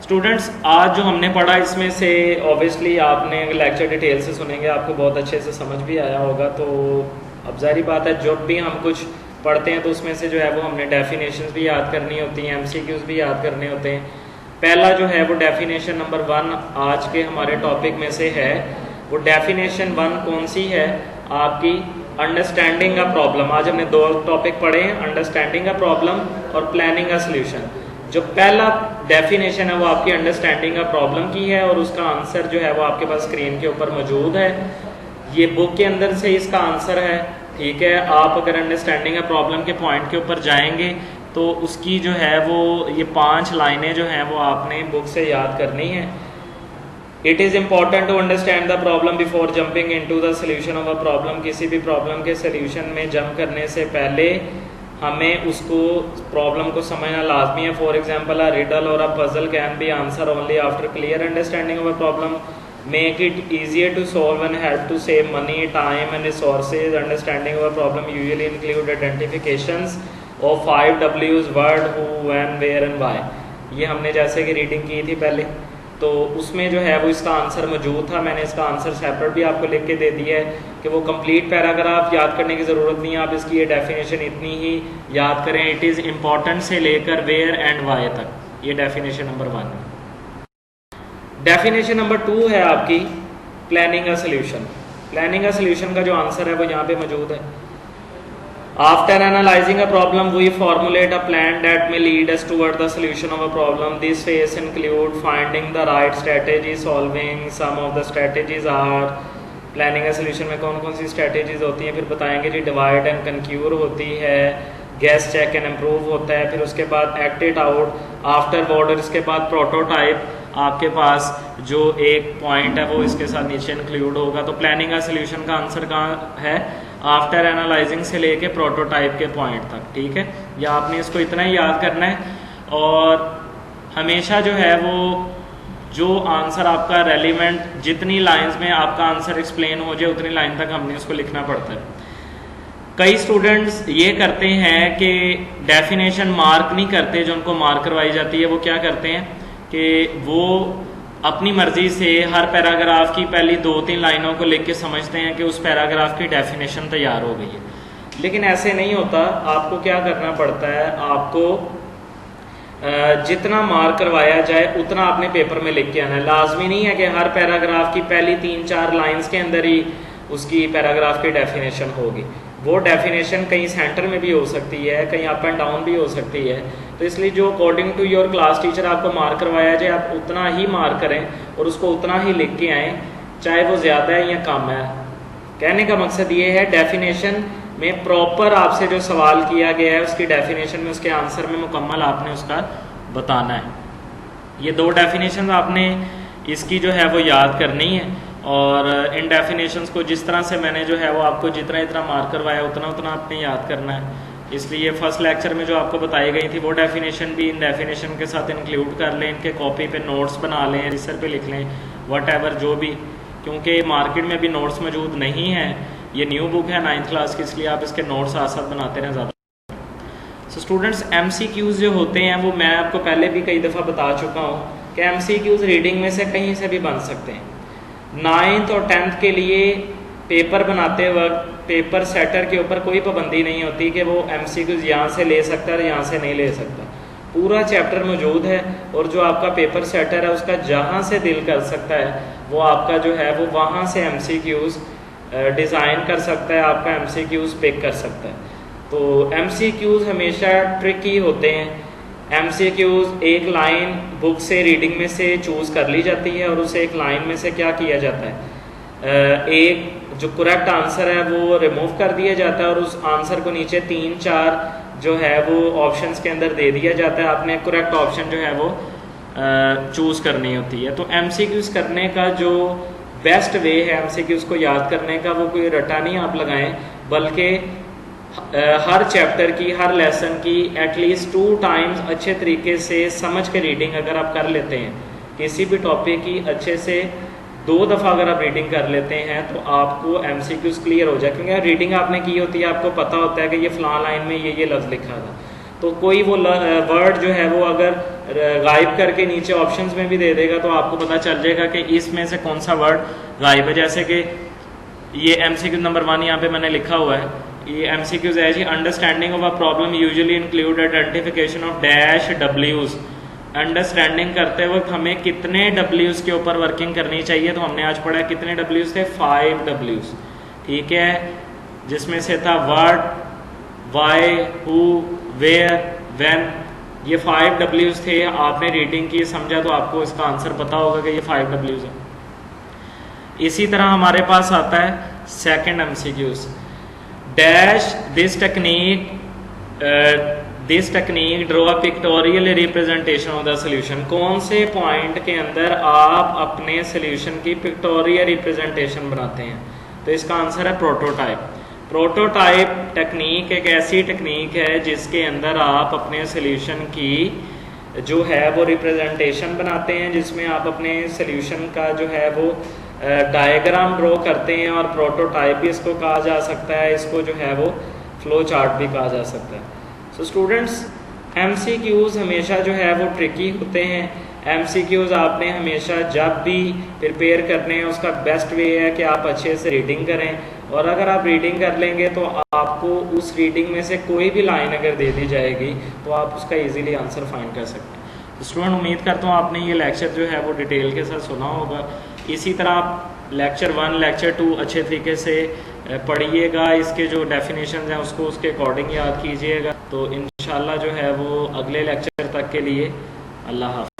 Students, आज जो हमने पढ़ा इसमें से ऑब्वियसली आपने लेक्चर डिटेल से सुनेंगे, आपको बहुत अच्छे से समझ भी आया होगा। तो अब जाहिर बात है जब भी हम कुछ पढ़ते हैं तो उसमें से जो है वो हमने डेफिनेशंस भी याद करनी होती हैं, एमसीक्यूज भी याद करने होते हैं। पहला जो है वो डेफिनेशन नंबर 1 आज के हमारे टॉपिक में से है। वो डेफिनेशन 1 कौन सी है आपकी? Understanding a problem. आज हमने 2 टॉपिक पढ़े हैं, अंडरस्टैंडिंग अ प्रॉब्लम और प्लानिंग अ सॉल्यूशन। जो पहला डेफिनेशन है वो आपकी अंडरस्टैंडिंग अ प्रॉब्लम की है और उसका आंसर जो है वो आपके पास स्क्रीन के ऊपर मौजूद है। ये बुक के अंदर से इसका आंसर है, ठीक है। आप अगर अंडरस्टैंडिंग अ प्रॉब्लम के पॉइंट के ऊपर जाएंगे तो उसकी जो है वो ये 5 लाइनें जो हैं वो आपने बुक से याद करनी है। It is important to understand the problem before jumping into the solution of a problem. किसी भी प्रॉब्लम के सॉल्यूशन में जंप करने से पहले हमें उसको प्रॉब्लम को समझना लाजमी है। फॉर एग्जाम्पल अ रिडल और a puzzle can be answer only after clear understanding of a problem. Make it easier to solve and help to save money, time and resources. Understanding of a problem usually include identifications of 5 W's: word, who, when, where and why. ये हमने जैसे कि reading की थी पहले, तो उसमें जो है वो इसका आंसर मौजूद था। मैंने इसका आंसर सेपरेट भी आपको लिख के दे दिया है कि वो कंप्लीट पैराग्राफ याद करने की ज़रूरत नहीं है, आप इसकी ये डेफिनेशन इतनी ही याद करें। इट इज़ इम्पॉर्टेंट से लेकर वेयर एंड वाई तक, ये डेफिनेशन नंबर 1 है। डेफिनेशन नंबर 2 है आपकी planning a solution. Planning a solution का जो आंसर है वो यहाँ पे मौजूद है। After analyzing a problem, we formulate a plan that may lead us toward the solution of a problem. This phase include finding the right strategy, solving some of the strategies are planning a solution में कौन कौन सी strategies होती हैं, फिर बताएंगे जी। divide and conquer होती है, guess, check and improve होता है, फिर उसके बाद act it out, afterward, और इसके बाद prototype। आपके पास जो एक पॉइंट है वो इसके साथ नीचे इंक्लूड होगा। तो प्लानिंग का सोल्यूशन का आंसर कहाँ है? आफ्टर एनालाइजिंग से लेके प्रोटोटाइप के पॉइंट तक, ठीक है। या आपने इसको इतना ही याद करना है और हमेशा जो है वो जो आंसर आपका रेलिवेंट, जितनी लाइंस में आपका आंसर एक्सप्लेन हो जाए उतनी लाइन तक हमने उसको लिखना पड़ता है। कई स्टूडेंट्स ये करते हैं कि डेफिनेशन मार्क नहीं करते, जो उनको मार्क करवाई जाती है वो क्या करते हैं कि वो अपनी मर्जी से हर पैराग्राफ की पहली 2-3 लाइनों को लिख के समझते हैं कि उस पैराग्राफ की डेफिनेशन तैयार हो गई है, लेकिन ऐसे नहीं होता। आपको क्या करना पड़ता है, आपको जितना मार्क करवाया जाए उतना आपने पेपर में लिख के आना है। लाजमी नहीं है कि हर पैराग्राफ की पहली 3-4 लाइंस के अंदर ही उसकी पैराग्राफ की डेफिनेशन होगी। वो डेफिनेशन कहीं सेंटर में भी हो सकती है, कहीं अप एंड डाउन भी हो सकती है। तो इसलिए जो according to your class teacher आपको मार्क करवाया जाए आप उतना ही मार्क करें और उसको उतना ही लिख के आएँ, चाहे वो ज़्यादा है या कम है। कहने का मकसद ये है डेफिनेशन में प्रॉपर आपसे जो सवाल किया गया है उसकी डेफिनेशन में, उसके आंसर में मुकम्मल आपने उसका बताना है। ये 2 डेफिनेशन आपने इसकी जो है वो याद करनी है और इन डेफिनेशंस को जिस तरह से मैंने जो है वो आपको जितना जितना मार्क करवाया उतना उतना आपने याद करना है। इसलिए फर्स्ट लेक्चर में जो आपको बताई गई थी वो डेफिनेशन भी इन डेफिनेशन के साथ इंक्लूड कर लें, इनके कॉपी पे नोट्स बना लें, रजिस्टर पे लिख लें, व्हाटएवर जो भी, क्योंकि मार्केट में भी नोट्स मौजूद नहीं है। ये न्यू बुक है 9th क्लास की, इसलिए आप इसके नोट्स साथ साथ बनाते रहें ज़्यादा। सो स्टूडेंट्स, MCQs जो होते हैं वो मैं आपको पहले भी कई दफ़ा बता चुका हूँ कि MCQs रीडिंग में से कहीं से भी बन सकते हैं। 9th और 10th के लिए पेपर बनाते वक्त पेपर सेटर के ऊपर कोई पाबंदी नहीं होती कि वो MCQs यहाँ से ले सकता है यहाँ से नहीं ले सकता। पूरा चैप्टर मौजूद है और जो आपका पेपर सेटर है उसका जहाँ से दिल कर सकता है वो आपका जो है वो वहाँ से MCQs डिज़ाइन कर सकता है, आपका MCQs पिक कर सकता है। तो MCQs हमेशा ट्रिकी होते हैं। MCQs एक लाइन बुक से रीडिंग में से चूज़ कर ली जाती है और उसे एक लाइन में से क्या किया जाता है, एक जो करेक्ट आंसर है वो रिमूव कर दिया जाता है और उस आंसर को नीचे 3-4 जो है वो ऑप्शंस के अंदर दे दिया जाता है। आपने करेक्ट ऑप्शन जो है वो चूज़ करनी होती है। तो MCQs करने का जो बेस्ट वे है MCQs को याद करने का, वो कोई रटा नहीं आप लगाएं, बल्कि हर चैप्टर की, हर लेसन की एटलीस्ट 2 टाइम्स अच्छे तरीके से समझ के रीडिंग अगर आप कर लेते हैं, किसी भी टॉपिक की अच्छे से 2 दफ़ा अगर आप रीडिंग कर लेते हैं तो आपको MCQs क्लियर हो जाए। क्योंकि रीडिंग आपने की होती है, आपको पता होता है कि ये फ़लाँ लाइन में ये लफ्ज़ लिखा था, तो कोई वो वर्ड जो है वो अगर गायब करके नीचे ऑप्शंस में भी दे देगा तो आपको पता चल जाएगा कि इसमें से कौन सा वर्ड गायब है। जैसे कि ये एमसीक्यू नंबर 1 यहाँ पे मैंने लिखा हुआ है, ये एमसीक्यूज है जी। Understanding of a problem usually include identification of dash डब्ल्यूज। अंडरस्टैंडिंग करते वक्त हमें कितने डब्ल्यूज के ऊपर वर्किंग करनी चाहिए, तो हमने आज पढ़ा कितने डब्ल्यूज थे, 5 डब्ल्यूज, ठीक है, जिसमें से था what, Y, who, where, when, ये 5 डब्ल्यूज थे। आपने रीडिंग की समझा तो आपको इसका आंसर पता होगा कि ये 5 डब्ल्यूज है। इसी तरह हमारे पास आता है second MCQs, dash this technique draw a pictorial representation of the solution. कौन से पॉइंट के अंदर आप अपने सॉल्यूशन की पिक्टोरियल रिप्रेजेंटेशन बनाते हैं, तो इसका आंसर है प्रोटोटाइप। प्रोटोटाइप टेक्निक एक ऐसी टेक्निक है जिसके अंदर आप अपने सॉल्यूशन की जो है वो रिप्रेजेंटेशन बनाते हैं, जिसमें आप अपने सॉल्यूशन का जो है वो डायग्राम ड्रॉ करते हैं, और प्रोटोटाइप भी इसको कहा जा सकता है, इसको जो है वो फ्लो चार्ट भी कहा जा सकता है। सो स्टूडेंट्स, एमसीक्यूज हमेशा जो है वो ट्रिकी होते हैं। एमसीक्यूज आपने हमेशा जब भी प्रिपेयर करने हैं उसका बेस्ट वे है कि आप अच्छे से रीडिंग करें, और अगर आप रीडिंग कर लेंगे तो आपको उस रीडिंग में से कोई भी लाइन अगर दे दी जाएगी तो आप उसका इजीली आंसर फाइंड कर सकते हैं। तो स्टूडेंट, उम्मीद करता हूँ आपने ये लेक्चर जो है वो डिटेल के साथ सुना होगा। इसी तरह आप लेक्चर 1 लेक्चर 2 अच्छे तरीके से पढ़िएगा, इसके जो डेफिनेशन हैं उसको उसके अकॉर्डिंग याद कीजिएगा। तो इंशाल्लाह जो है वो अगले लेक्चर तक के लिए अल्लाह हाफ़िज़।